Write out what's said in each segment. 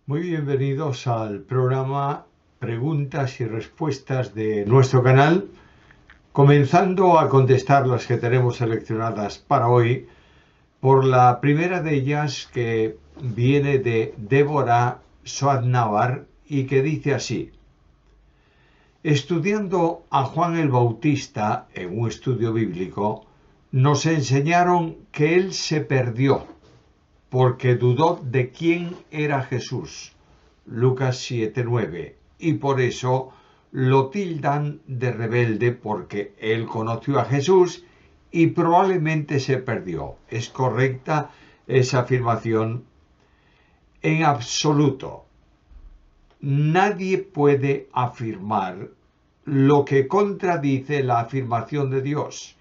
Muy bienvenidos al programa Preguntas y Respuestas de nuestro canal. Comenzando a contestar las que tenemos seleccionadas para hoy, por la primera de ellas que viene de Débora Soadnavar y que dice así: estudiando a Juan el Bautista en un estudio bíblico, nos enseñaron que él se perdió porque dudó de quién era Jesús. Lucas 7:9. Y por eso lo tildan de rebelde, porque él conoció a Jesús y probablemente se perdió. ¿Es correcta esa afirmación? En absoluto. Nadie puede afirmar lo que contradice la afirmación de Dios,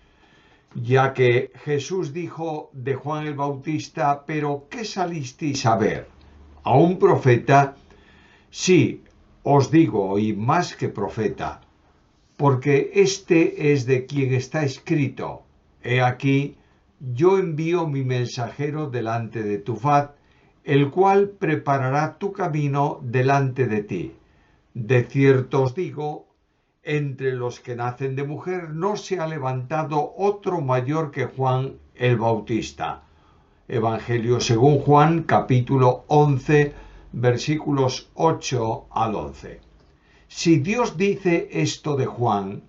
ya que Jesús dijo de Juan el Bautista: ¿pero qué salisteis a ver? ¿A un profeta? Sí, os digo, y más que profeta, porque este es de quien está escrito: he aquí, yo envío mi mensajero delante de tu faz, el cual preparará tu camino delante de ti. De cierto os digo, entre los que nacen de mujer no se ha levantado otro mayor que Juan el Bautista. Evangelio según Juan, capítulo 11, versículos 8 al 11. Si Dios dice esto de Juan,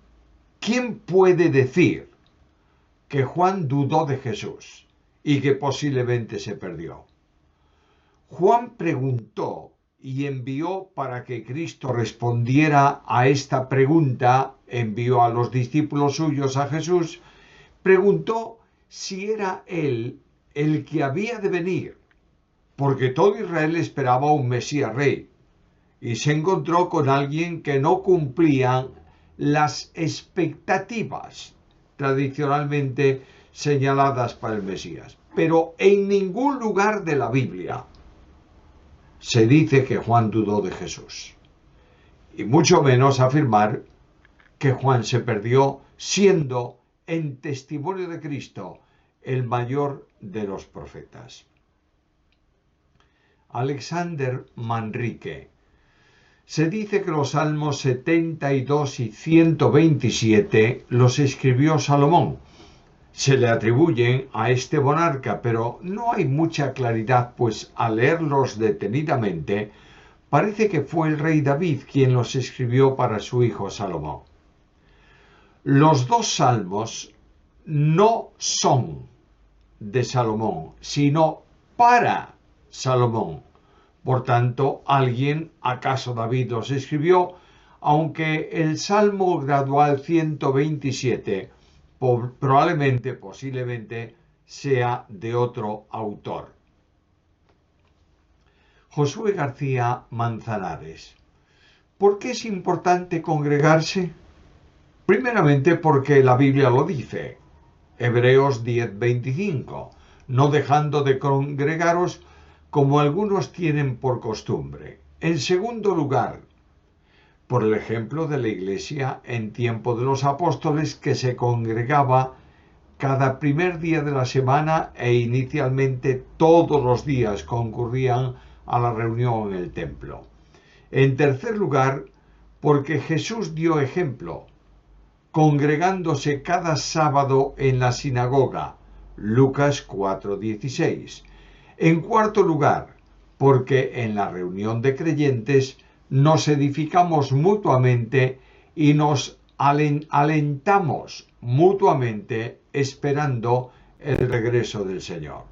¿quién puede decir que Juan dudó de Jesús y que posiblemente se perdió? Juan preguntó y envió para que Cristo respondiera a esta pregunta. Envió a los discípulos suyos a Jesús, preguntó si era él el que había de venir, porque todo Israel esperaba un Mesías rey, y se encontró con alguien que no cumplía las expectativas tradicionalmente señaladas para el Mesías. Pero en ningún lugar de la Biblia se dice que Juan dudó de Jesús, y mucho menos afirmar que Juan se perdió, siendo en testimonio de Cristo el mayor de los profetas. Alexander Manrique: se dice que los Salmos 72 y 127 los escribió Salomón. Se le atribuyen a este monarca, pero no hay mucha claridad, pues al leerlos detenidamente parece que fue el rey David quien los escribió para su hijo Salomón. Los dos salmos no son de Salomón, sino para Salomón. Por tanto, alguien, acaso David, los escribió, aunque el Salmo gradual 127 probablemente, posiblemente, sea de otro autor. Josué García Manzanares: ¿por qué es importante congregarse? Primeramente porque la Biblia lo dice. Hebreos 10:25, no dejando de congregaros como algunos tienen por costumbre. En segundo lugar, por el ejemplo de la Iglesia en tiempo de los apóstoles, que se congregaba cada primer día de la semana e inicialmente todos los días concurrían a la reunión en el templo. En tercer lugar, porque Jesús dio ejemplo, congregándose cada sábado en la sinagoga. Lucas 4:16. En cuarto lugar, porque en la reunión de creyentes nos edificamos mutuamente y nos alentamos mutuamente esperando el regreso del Señor.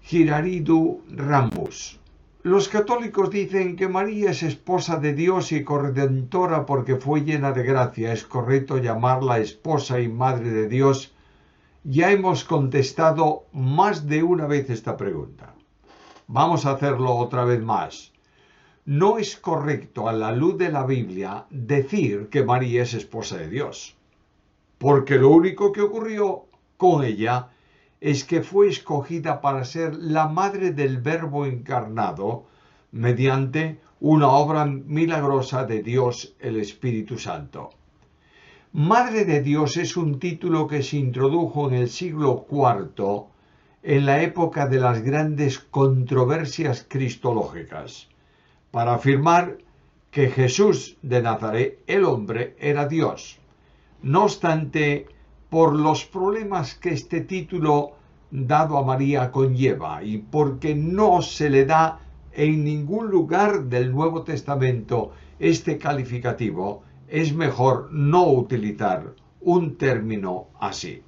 Giraridu Ramos: los católicos dicen que María es esposa de Dios y corredentora porque fue llena de gracia. ¿Es correcto llamarla esposa y madre de Dios? Ya hemos contestado más de una vez esta pregunta. Vamos a hacerlo otra vez más. No es correcto, a la luz de la Biblia, decir que María es esposa de Dios, porque lo único que ocurrió con ella es que fue escogida para ser la madre del Verbo encarnado mediante una obra milagrosa de Dios el Espíritu Santo. Madre de Dios es un título que se introdujo en el siglo IV en la época de las grandes controversias cristológicas, para afirmar que Jesús de Nazaret, el hombre, era Dios. No obstante, por los problemas que este título dado a María conlleva y porque no se le da en ningún lugar del Nuevo Testamento este calificativo, es mejor no utilizar un término así.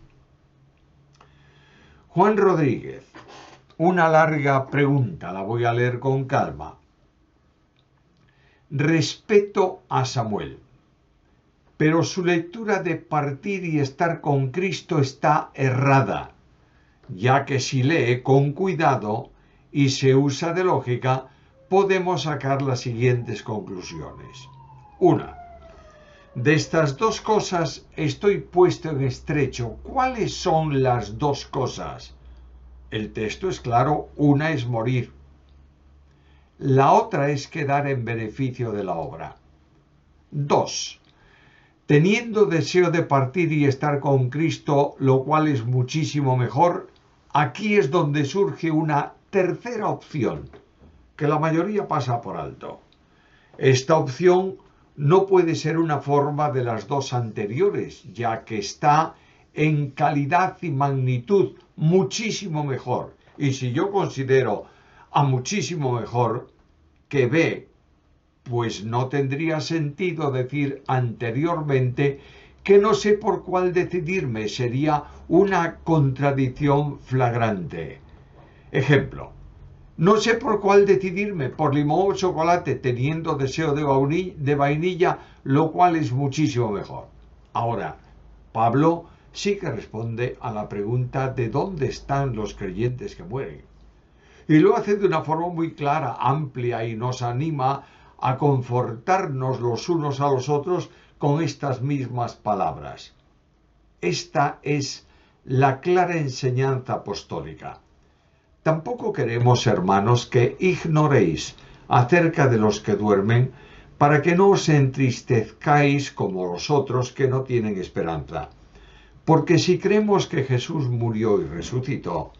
Juan Rodríguez, una larga pregunta, la voy a leer con calma. Respeto a Samuel, pero su lectura de partir y estar con Cristo está errada, ya que si lee con cuidado y se usa de lógica, podemos sacar las siguientes conclusiones. 1. De estas dos cosas estoy puesto en estrecho. ¿Cuáles son las dos cosas? El texto es claro, una es morir. La otra es quedar en beneficio de la obra. 2. Teniendo deseo de partir y estar con Cristo, lo cual es muchísimo mejor, aquí es donde surge una tercera opción, que la mayoría pasa por alto. Esta opción no puede ser una forma de las dos anteriores, ya que está en calidad y magnitud muchísimo mejor. Y si yo considero a muchísimo mejor que B, pues no tendría sentido decir anteriormente que no sé por cuál decidirme, sería una contradicción flagrante. Ejemplo, no sé por cuál decidirme, por limón o chocolate, teniendo deseo de vainilla, lo cual es muchísimo mejor. Ahora, Pablo sí que responde a la pregunta de dónde están los creyentes que mueren. Y lo hace de una forma muy clara, amplia, y nos anima a confortarnos los unos a los otros con estas mismas palabras. Esta es la clara enseñanza apostólica. Tampoco queremos, hermanos, que ignoréis acerca de los que duermen, para que no os entristezcáis como los otros que no tienen esperanza. Porque si creemos que Jesús murió y resucitó,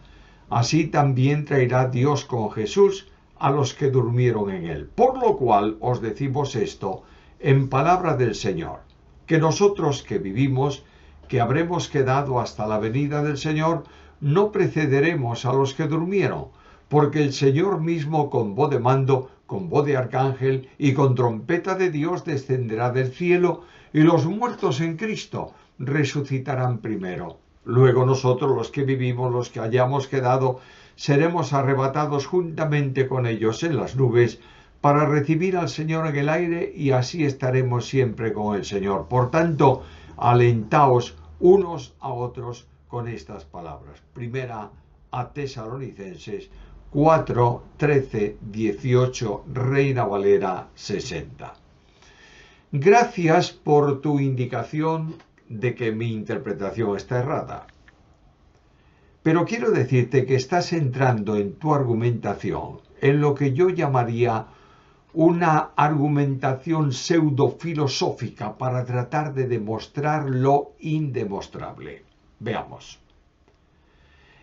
así también traerá Dios con Jesús a los que durmieron en él. Por lo cual os decimos esto en palabra del Señor, que nosotros que vivimos, que habremos quedado hasta la venida del Señor, no precederemos a los que durmieron, porque el Señor mismo con voz de mando, con voz de arcángel y con trompeta de Dios descenderá del cielo, y los muertos en Cristo resucitarán primero. Luego nosotros, los que vivimos, los que hayamos quedado, seremos arrebatados juntamente con ellos en las nubes para recibir al Señor en el aire, y así estaremos siempre con el Señor. Por tanto, alentaos unos a otros con estas palabras. Primera a Tesalonicenses 4, 13, 18, Reina Valera 60. Gracias por tu indicación de que mi interpretación está errada. Pero quiero decirte que estás entrando en tu argumentación en lo que yo llamaría una argumentación pseudofilosófica para tratar de demostrar lo indemostrable. Veamos.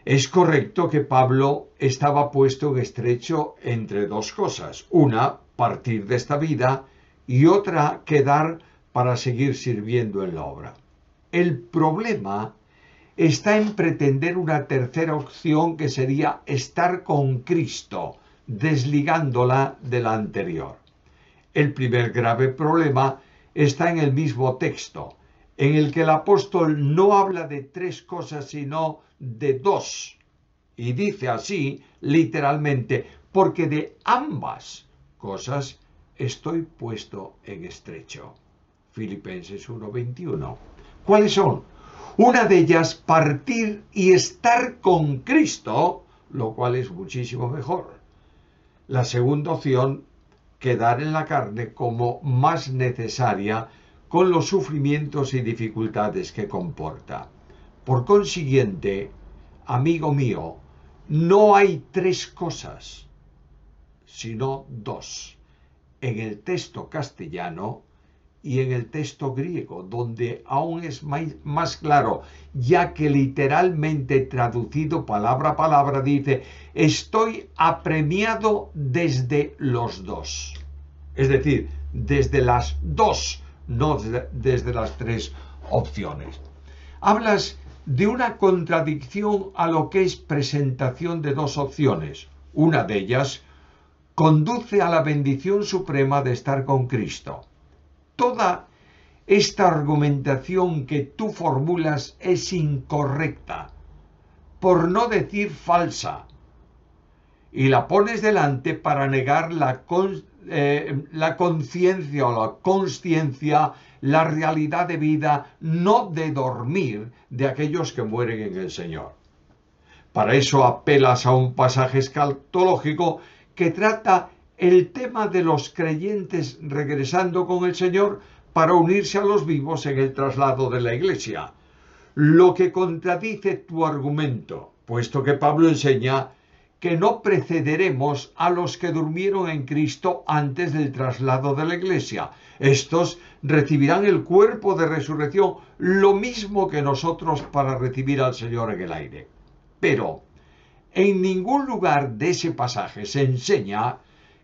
Es correcto que Pablo estaba puesto en estrecho entre dos cosas. Una, partir de esta vida, y otra, quedar para seguir sirviendo en la obra. El problema está en pretender una tercera opción, que sería estar con Cristo, desligándola de la anterior. El primer grave problema está en el mismo texto, en el que el apóstol no habla de tres cosas, sino de dos. Y dice así, literalmente, porque de ambas cosas estoy puesto en estrecho. Filipenses 1:21. ¿Cuáles son? Una de ellas, partir y estar con Cristo, lo cual es muchísimo mejor. La segunda opción, quedar en la carne como más necesaria, con los sufrimientos y dificultades que comporta. Por consiguiente, amigo mío, no hay tres cosas, sino dos, en el texto castellano y en el texto griego, donde aún es más claro, ya que literalmente traducido palabra a palabra dice, estoy apremiado desde los dos. Es decir, desde las dos, no desde las tres opciones. Hablas de una contradicción a lo que es presentación de dos opciones. Una de ellas conduce a la bendición suprema de estar con Cristo. Toda esta argumentación que tú formulas es incorrecta, por no decir falsa, y la pones delante para negar la conciencia o la consciencia, la realidad de vida, no de dormir, de aquellos que mueren en el Señor. Para eso apelas a un pasaje escatológico que trata el tema de los creyentes regresando con el Señor para unirse a los vivos en el traslado de la iglesia, lo que contradice tu argumento, puesto que Pablo enseña que no precederemos a los que durmieron en Cristo antes del traslado de la iglesia. Estos recibirán el cuerpo de resurrección, lo mismo que nosotros para recibir al Señor en el aire. Pero en ningún lugar de ese pasaje se enseña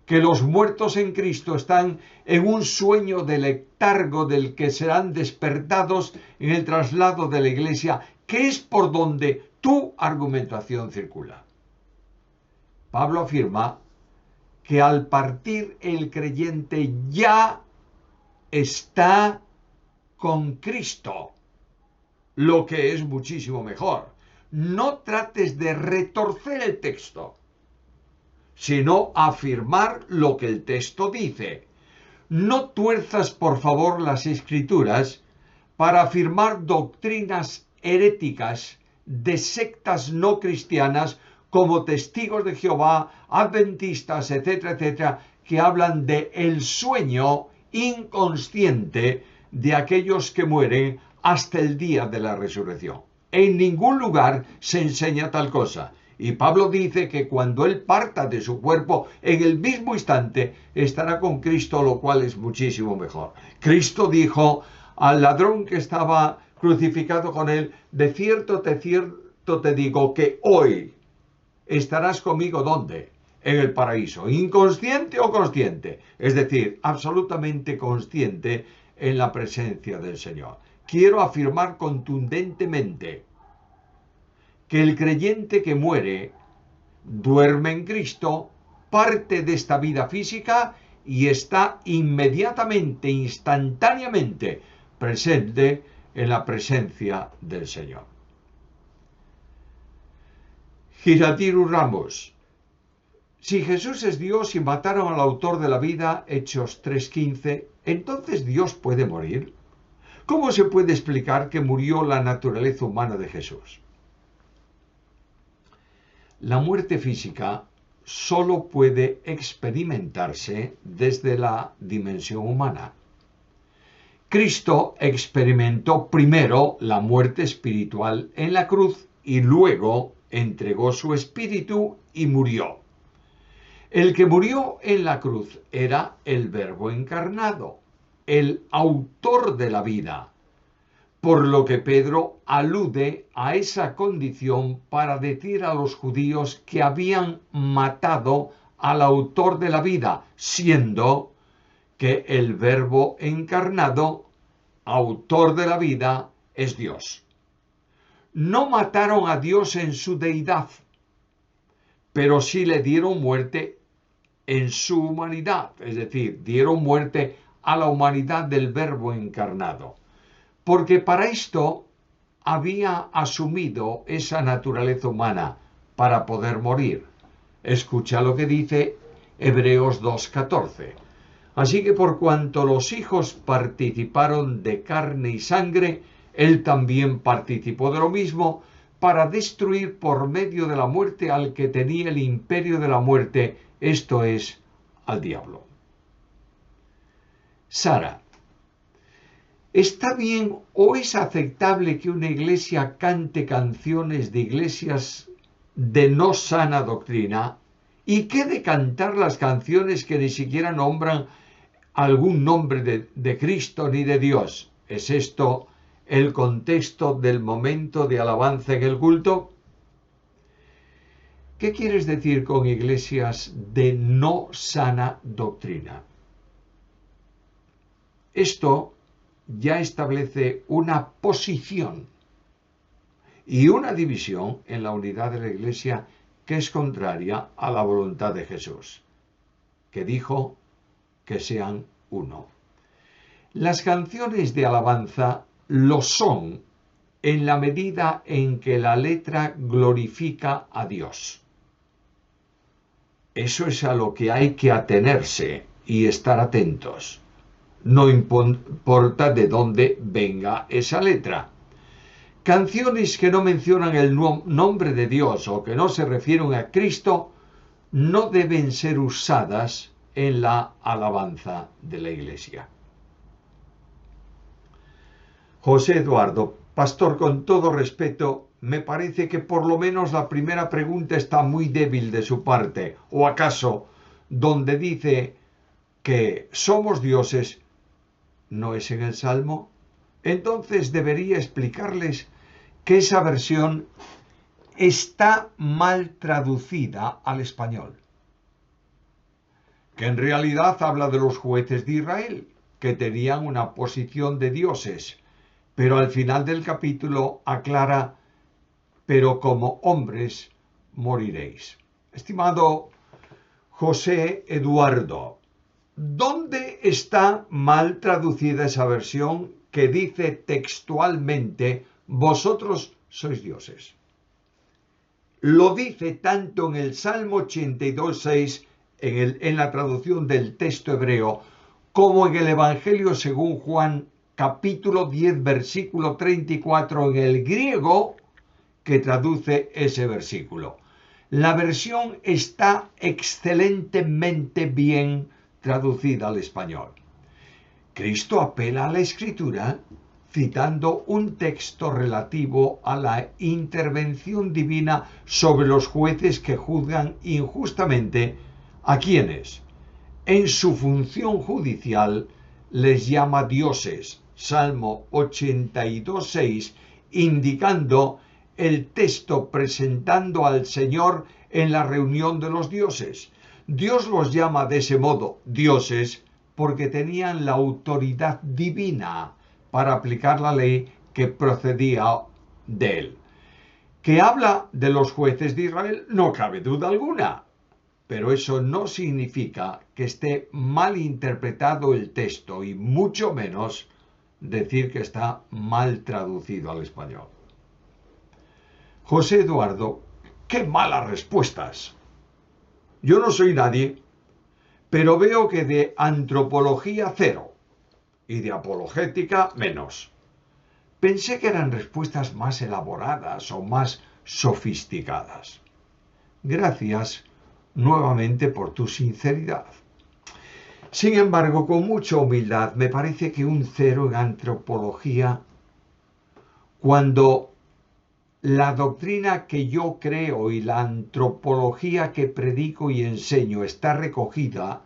que los muertos en Cristo están en un sueño de letargo del que serán despertados en el traslado de la iglesia, que es por donde tu argumentación circula. Pablo afirma que al partir el creyente ya está con Cristo, lo que es muchísimo mejor. No trates de retorcer el texto, sino afirmar lo que el texto dice. No tuerzas, por favor, las Escrituras para afirmar doctrinas heréticas de sectas no cristianas como Testigos de Jehová, Adventistas, etcétera, etcétera, que hablan de el sueño inconsciente de aquellos que mueren hasta el día de la resurrección. En ningún lugar se enseña tal cosa. Y Pablo dice que cuando él parta de su cuerpo, en el mismo instante estará con Cristo, lo cual es muchísimo mejor. Cristo dijo al ladrón que estaba crucificado con él, de cierto te digo que hoy estarás conmigo, ¿dónde? En el paraíso. ¿Inconsciente o consciente? Es decir, absolutamente consciente en la presencia del Señor. Quiero afirmar contundentemente que el creyente que muere duerme en Cristo, parte de esta vida física y está inmediatamente, instantáneamente presente en la presencia del Señor. Giratiru Ramos. Si Jesús es Dios y mataron al autor de la vida, Hechos 3:15, ¿entonces Dios puede morir? ¿Cómo se puede explicar que murió la naturaleza humana de Jesús? La muerte física solo puede experimentarse desde la dimensión humana. Cristo experimentó primero la muerte espiritual en la cruz y luego entregó su espíritu y murió. El que murió en la cruz era el Verbo encarnado, el autor de la vida, por lo que Pedro alude a esa condición para decir a los judíos que habían matado al autor de la vida, siendo que el Verbo encarnado, autor de la vida, es Dios. No mataron a Dios en su deidad, pero sí le dieron muerte en su humanidad, es decir, dieron muerte a la humanidad del Verbo encarnado, porque para esto había asumido esa naturaleza humana para poder morir. Escucha lo que dice Hebreos 2:14. Así que por cuanto los hijos participaron de carne y sangre, él también participó de lo mismo, para destruir por medio de la muerte al que tenía el imperio de la muerte, esto es, al diablo. Sara, ¿está bien o es aceptable que una iglesia cante canciones de iglesias de no sana doctrina? ¿Y qué de cantar las canciones que ni siquiera nombran algún nombre de Cristo ni de Dios. ¿Es esto el contexto del momento de alabanza en el culto? ¿Qué quieres decir con iglesias de no sana doctrina? Esto ya establece una posición y una división en la unidad de la iglesia que es contraria a la voluntad de Jesús, que dijo que sean uno. Las canciones de alabanza lo son en la medida en que la letra glorifica a Dios. Eso es a lo que hay que atenerse y estar atentos. No importa de dónde venga esa letra. Canciones que no mencionan el nombre de Dios o que no se refieren a Cristo no deben ser usadas en la alabanza de la iglesia. José Eduardo, pastor, con todo respeto, me parece que por lo menos la primera pregunta está muy débil de su parte. ¿O acaso, donde dice que somos dioses, no es en el Salmo? Entonces debería explicarles que esa versión está mal traducida al español, que en realidad habla de los jueces de Israel, que tenían una posición de dioses, pero al final del capítulo aclara: pero como hombres moriréis. Estimado José Eduardo, ¿dónde está mal traducida esa versión que dice textualmente: vosotros sois dioses? Lo dice tanto en el Salmo 82:6, en la traducción del texto hebreo, como en el Evangelio según Juan, capítulo 10, versículo 34, en el griego que traduce ese versículo. La versión está excelentemente bien traducida al español. Cristo apela a la Escritura citando un texto relativo a la intervención divina sobre los jueces que juzgan injustamente a quienes, en su función judicial, les llama dioses. Salmo 82:6, indicando el texto presentando al Señor en la reunión de los dioses. Dios los llama de ese modo dioses porque tenían la autoridad divina para aplicar la ley que procedía de él. Que habla de los jueces de Israel, no cabe duda alguna, pero eso no significa que esté mal interpretado el texto y mucho menos decir que está mal traducido al español. José Eduardo, qué malas respuestas. Yo no soy nadie, pero veo que de antropología cero y de apologética menos. Pensé que eran respuestas más elaboradas o más sofisticadas. Gracias nuevamente por tu sinceridad. Sin embargo, con mucha humildad, me parece que un cero en antropología, cuando la doctrina que yo creo y la antropología que predico y enseño está recogida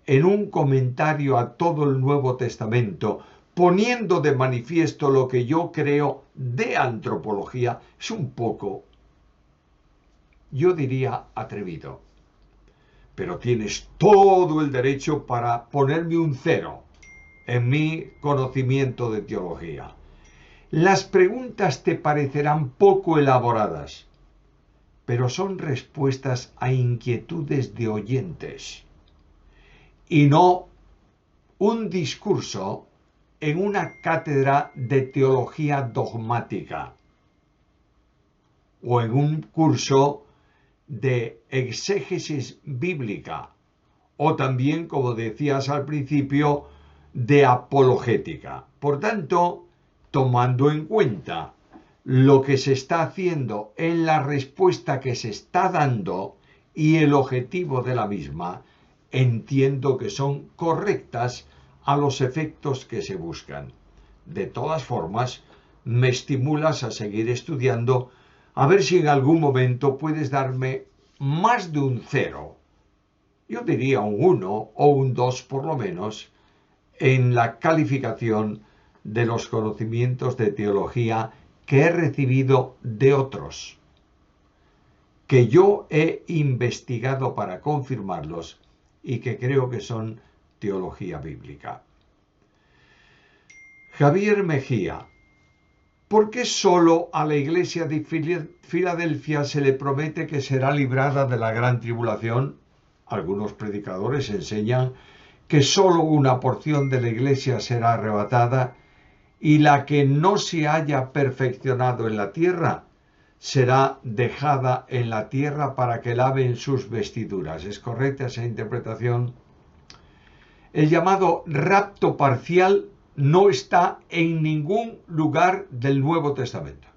en un comentario a todo el Nuevo Testamento, poniendo de manifiesto lo que yo creo de antropología, es un poco, yo diría, atrevido. Pero tienes todo el derecho para ponerme un cero en mi conocimiento de teología. Las preguntas te parecerán poco elaboradas, pero son respuestas a inquietudes de oyentes y no un discurso en una cátedra de teología dogmática o en un curso de exégesis bíblica o también, como decías al principio, de apologética. Por tanto, tomando en cuenta lo que se está haciendo en la respuesta que se está dando y el objetivo de la misma, entiendo que son correctas a los efectos que se buscan. De todas formas, me estimulas a seguir estudiando, a ver si en algún momento puedes darme más de un cero. Yo diría un 1 o un 2 por lo menos, en la calificación de los conocimientos de teología que he recibido de otros, que yo he investigado para confirmarlos y que creo que son teología bíblica. Javier Mejía: ¿por qué solo a la iglesia de Filadelfia se le promete que será librada de la gran tribulación? Algunos predicadores enseñan que solo una porción de la iglesia será arrebatada y la que no se haya perfeccionado en la tierra será dejada en la tierra para que laven sus vestiduras. ¿Es correcta esa interpretación? El llamado rapto parcial no está en ningún lugar del Nuevo Testamento.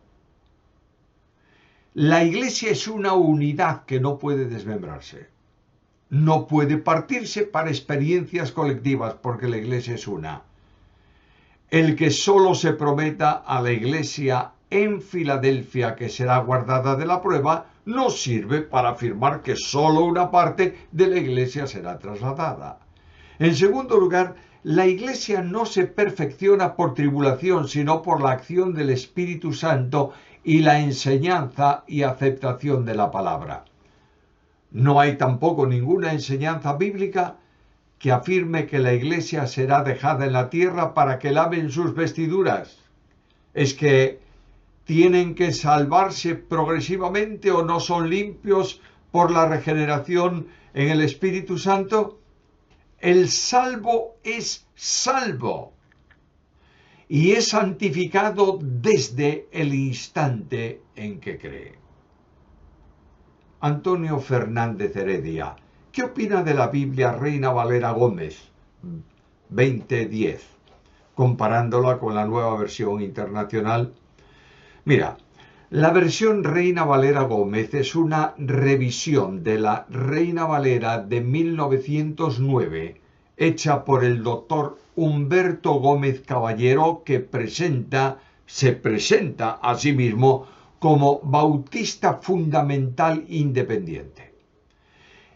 La iglesia es una unidad que no puede desmembrarse. No puede partirse para experiencias colectivas porque la iglesia es una. El que solo se prometa a la iglesia en Filadelfia que será guardada de la prueba no sirve para afirmar que solo una parte de la iglesia será trasladada. En segundo lugar, la iglesia no se perfecciona por tribulación, sino por la acción del Espíritu Santo y la enseñanza y aceptación de la palabra. No hay tampoco ninguna enseñanza bíblica que afirme que la iglesia será dejada en la tierra para que laven sus vestiduras. ¿Es que tienen que salvarse progresivamente o no son limpios por la regeneración en el Espíritu Santo? El salvo es salvo y es santificado desde el instante en que cree. Antonio Fernández Heredia: ¿qué opina de la Biblia Reina Valera Gómez 2010, comparándola con la nueva versión internacional? Mira, la versión Reina Valera Gómez es una revisión de la Reina Valera de 1909, hecha por el doctor Humberto Gómez Caballero, que se presenta a sí mismo como bautista fundamental independiente.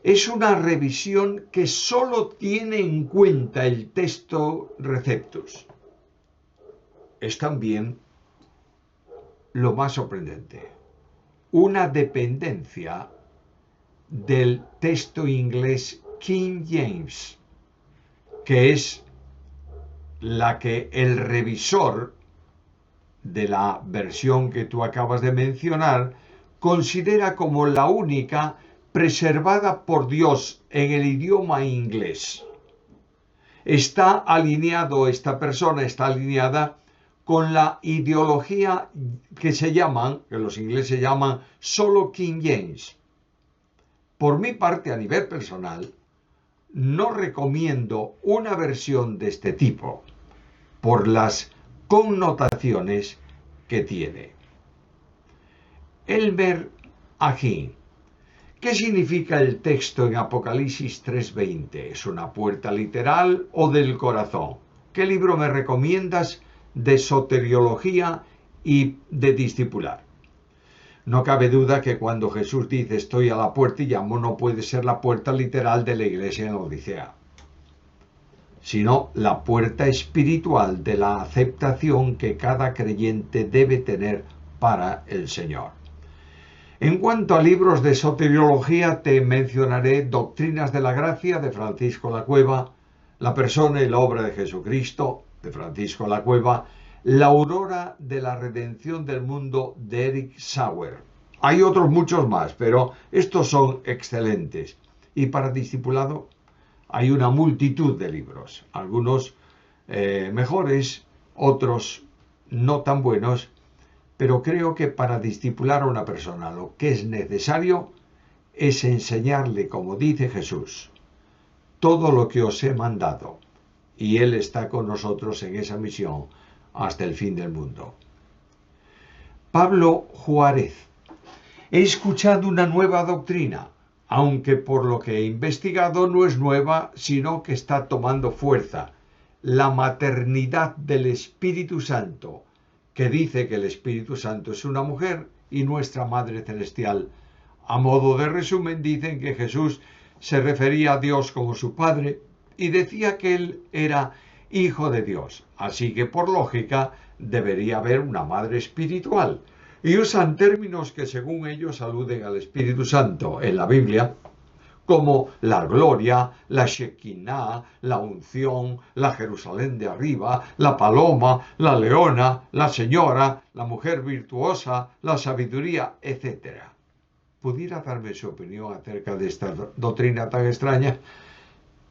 Es una revisión que solo tiene en cuenta el texto Receptus. Es también lo más sorprendente, una dependencia del texto inglés King James, que es la que el revisor de la versión que tú acabas de mencionar considera como la única preservada por Dios en el idioma inglés. Esta persona está alineada con la ideología que los ingleses llaman solo King James. Por mi parte, a nivel personal, no recomiendo una versión de este tipo por las connotaciones que tiene. Elmer Ajín: ¿qué significa el texto en Apocalipsis 3:20? ¿Es una puerta literal o del corazón? ¿Qué libro me recomiendas de soteriología y de discipular? No cabe duda que cuando Jesús dice estoy a la puerta y llamo, no puede ser la puerta literal de la iglesia en la Odisea, sino la puerta espiritual de la aceptación que cada creyente debe tener para el Señor. En cuanto a libros de soteriología, te mencionaré Doctrinas de la Gracia, de Francisco Lacueva, La persona y la obra de Jesucristo, de Francisco Lacueva, La aurora de la redención del mundo, de Eric Sauer. Hay otros muchos más, pero estos son excelentes. Y para discipulado hay una multitud de libros, algunos mejores, otros no tan buenos, pero creo que para discipular a una persona lo que es necesario es enseñarle, como dice Jesús, todo lo que os he mandado, y Él está con nosotros en esa misión hasta el fin del mundo. Pablo Juárez: he escuchado una nueva doctrina, aunque por lo que he investigado no es nueva, sino que está tomando fuerza, la maternidad del Espíritu Santo, que dice que el Espíritu Santo es una mujer y nuestra Madre Celestial. A modo de resumen, dicen que Jesús se refería a Dios como su Padre y decía que Él era Hijo de Dios. Así que por lógica debería haber una madre espiritual. Y usan términos que según ellos aluden al Espíritu Santo en la Biblia, como la gloria, la Shekinah, la unción, la Jerusalén de arriba, la paloma, la leona, la señora, la mujer virtuosa, la sabiduría, etc. ¿Pudiera darme su opinión acerca de esta doctrina tan extraña?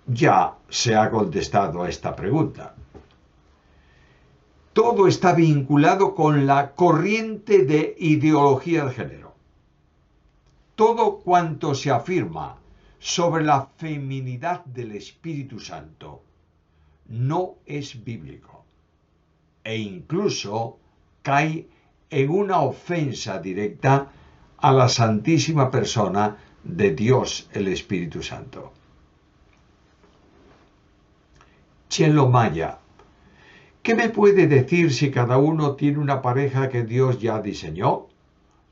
Ya se ha contestado a esta pregunta. Todo está vinculado con la corriente de ideología de género. Todo cuanto se afirma sobre la feminidad del Espíritu Santo no es bíblico e incluso cae en una ofensa directa a la santísima persona de Dios el Espíritu Santo. Chelo Maya, ¿qué me puede decir si cada uno tiene una pareja que Dios ya diseñó?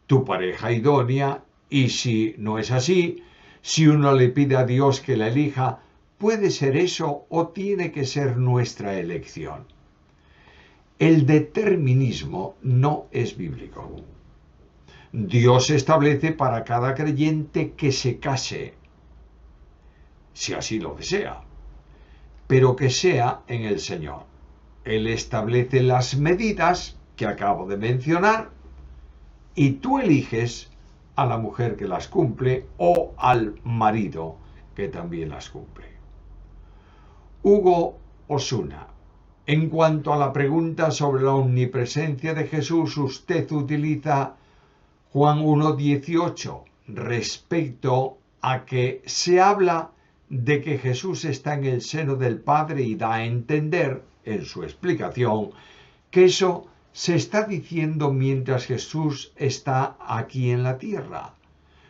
Tu pareja idónea, y si no es así, si uno le pide a Dios que la elija, ¿puede ser eso o tiene que ser nuestra elección? El determinismo no es bíblico. Dios establece para cada creyente que se case, si así lo desea, pero que sea en el Señor. Él establece las medidas que acabo de mencionar y tú eliges a la mujer que las cumple o al marido que también las cumple. Hugo Osuna, en cuanto a la pregunta sobre la omnipresencia de Jesús, usted utiliza Juan 1:18 respecto a que se habla de que Jesús está en el seno del Padre y da a entender en su explicación que eso se está diciendo mientras Jesús está aquí en la tierra.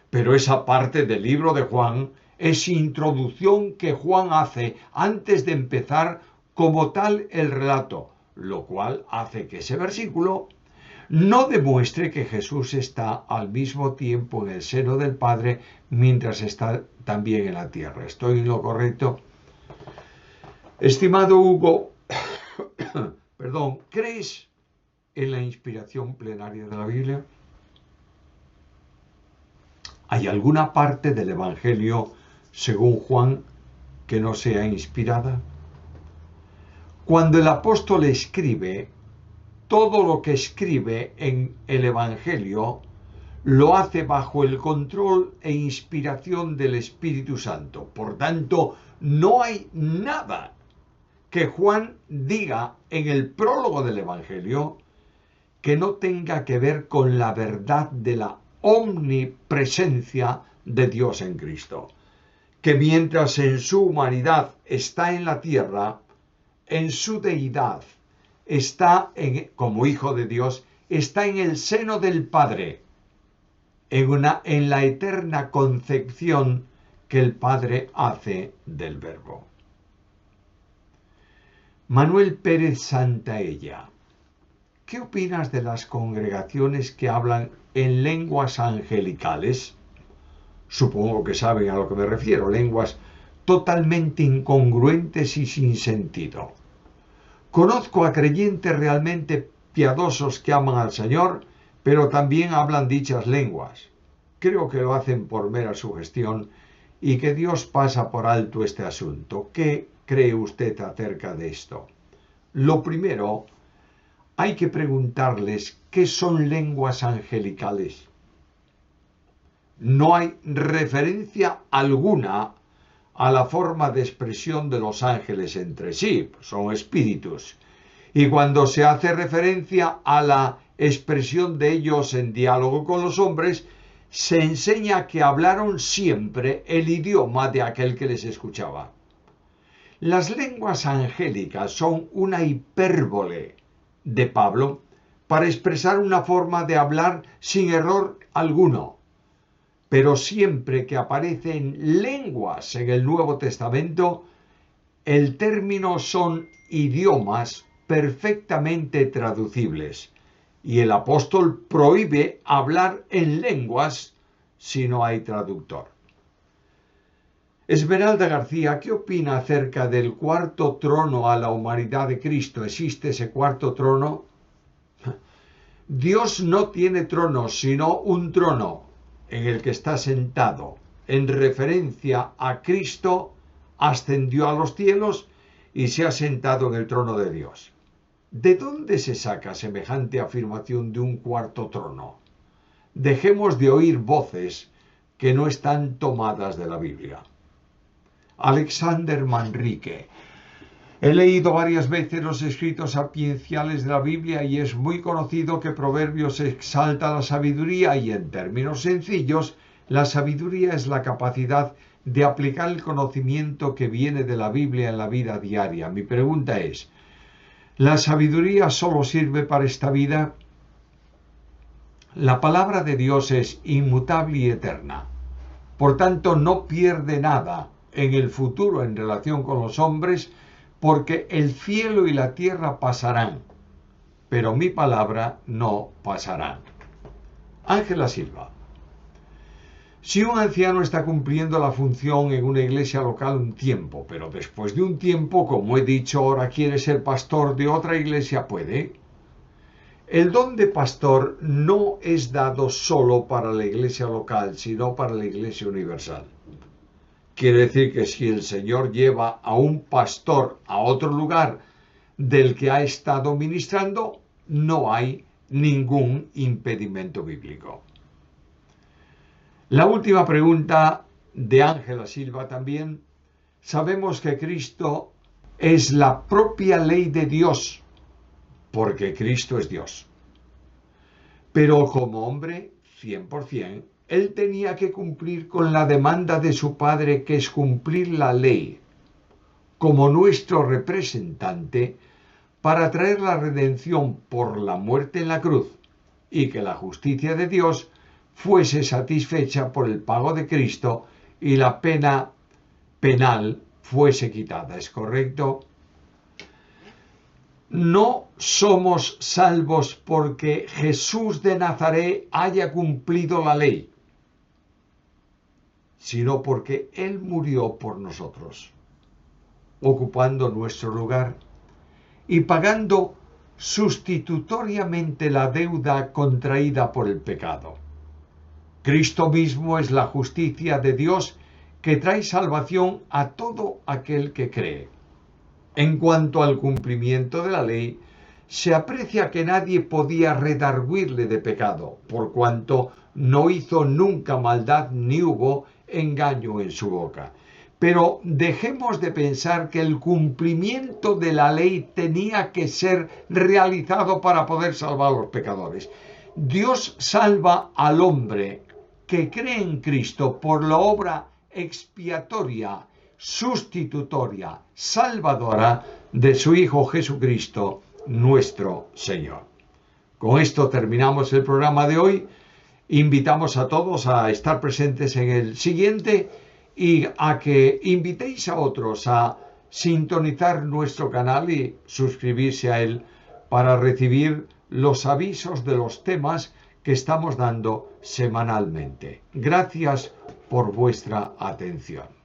Pero esa parte del libro de Juan es introducción que Juan hace antes de empezar como tal el relato, lo cual hace que ese versículo no demuestre que Jesús está al mismo tiempo en el seno del Padre mientras está también en la tierra. ¿Estoy en lo correcto? Estimado Hugo, perdón, ¿crees en la inspiración plenaria de la Biblia? ¿Hay alguna parte del Evangelio, según Juan, que no sea inspirada? Cuando el apóstol escribe, todo lo que escribe en el Evangelio lo hace bajo el control e inspiración del Espíritu Santo. Por tanto, no hay nada que Juan diga en el prólogo del Evangelio que no tenga que ver con la verdad de la omnipresencia de Dios en Cristo. Que mientras en su humanidad está en la tierra, en su deidad está como Hijo de Dios, está en el seno del Padre, en la eterna concepción que el Padre hace del Verbo. Manuel Pérez Santaella, ¿qué opinas de las congregaciones que hablan en lenguas angelicales? Supongo que saben a lo que me refiero, lenguas totalmente incongruentes y sin sentido. Conozco a creyentes realmente piadosos que aman al Señor, pero también hablan dichas lenguas. Creo que lo hacen por mera sugestión y que Dios pasa por alto este asunto. ¿Qué cree usted acerca de esto? Lo primero, hay que preguntarles qué son lenguas angelicales. No hay referencia alguna a la forma de expresión de los ángeles entre sí, son espíritus. Y cuando se hace referencia a la expresión de ellos en diálogo con los hombres, se enseña que hablaron siempre el idioma de aquel que les escuchaba. Las lenguas angélicas son una hipérbole de Pablo para expresar una forma de hablar sin error alguno. Pero siempre que aparecen lenguas en el Nuevo Testamento, el término son idiomas perfectamente traducibles, y el apóstol prohíbe hablar en lenguas si no hay traductor. Esmeralda García, ¿qué opina acerca del cuarto trono a la humanidad de Cristo? ¿Existe ese cuarto trono? Dios no tiene trono, sino un trono en el que está sentado. En referencia a Cristo, ascendió a los cielos y se ha sentado en el trono de Dios. ¿De dónde se saca semejante afirmación de un cuarto trono? Dejemos de oír voces que no están tomadas de la Biblia. Alexander Manrique. He leído varias veces los escritos sapienciales de la Biblia y es muy conocido que Proverbios exalta la sabiduría y, en términos sencillos, la sabiduría es la capacidad de aplicar el conocimiento que viene de la Biblia en la vida diaria. Mi pregunta es, ¿la sabiduría solo sirve para esta vida? La palabra de Dios es inmutable y eterna. Por tanto, no pierde nada en el futuro en relación con los hombres, porque el cielo y la tierra pasarán, pero mi palabra no pasará. Ángela Silva. Si un anciano está cumpliendo la función en una iglesia local un tiempo, pero después de un tiempo, como he dicho, ahora quiere ser pastor de otra iglesia, ¿puede? El don de pastor no es dado solo para la iglesia local, sino para la iglesia universal. Quiere decir que si el Señor lleva a un pastor a otro lugar del que ha estado ministrando, no hay ningún impedimento bíblico. La última pregunta de Ángela Silva también. Sabemos que Cristo es la propia ley de Dios, porque Cristo es Dios. Pero como hombre, 100%, Él tenía que cumplir con la demanda de su Padre, que es cumplir la ley, como nuestro representante, para traer la redención por la muerte en la cruz, y que la justicia de Dios fuese satisfecha por el pago de Cristo y la pena penal fuese quitada. ¿Es correcto? No somos salvos porque Jesús de Nazaret haya cumplido la ley, sino porque Él murió por nosotros, ocupando nuestro lugar y pagando sustitutoriamente la deuda contraída por el pecado. Cristo mismo es la justicia de Dios que trae salvación a todo aquel que cree. En cuanto al cumplimiento de la ley, se aprecia que nadie podía redarguirle de pecado, por cuanto no hizo nunca maldad ni hubo engaño en su boca. Pero dejemos de pensar que el cumplimiento de la ley tenía que ser realizado para poder salvar a los pecadores. Dios salva al hombre que cree en Cristo por la obra expiatoria, sustitutoria, salvadora de su Hijo Jesucristo, nuestro Señor. Con esto terminamos el programa de hoy. Invitamos a todos a estar presentes en el siguiente y a que invitéis a otros a sintonizar nuestro canal y suscribirse a él para recibir los avisos de los temas que estamos dando semanalmente. Gracias por vuestra atención.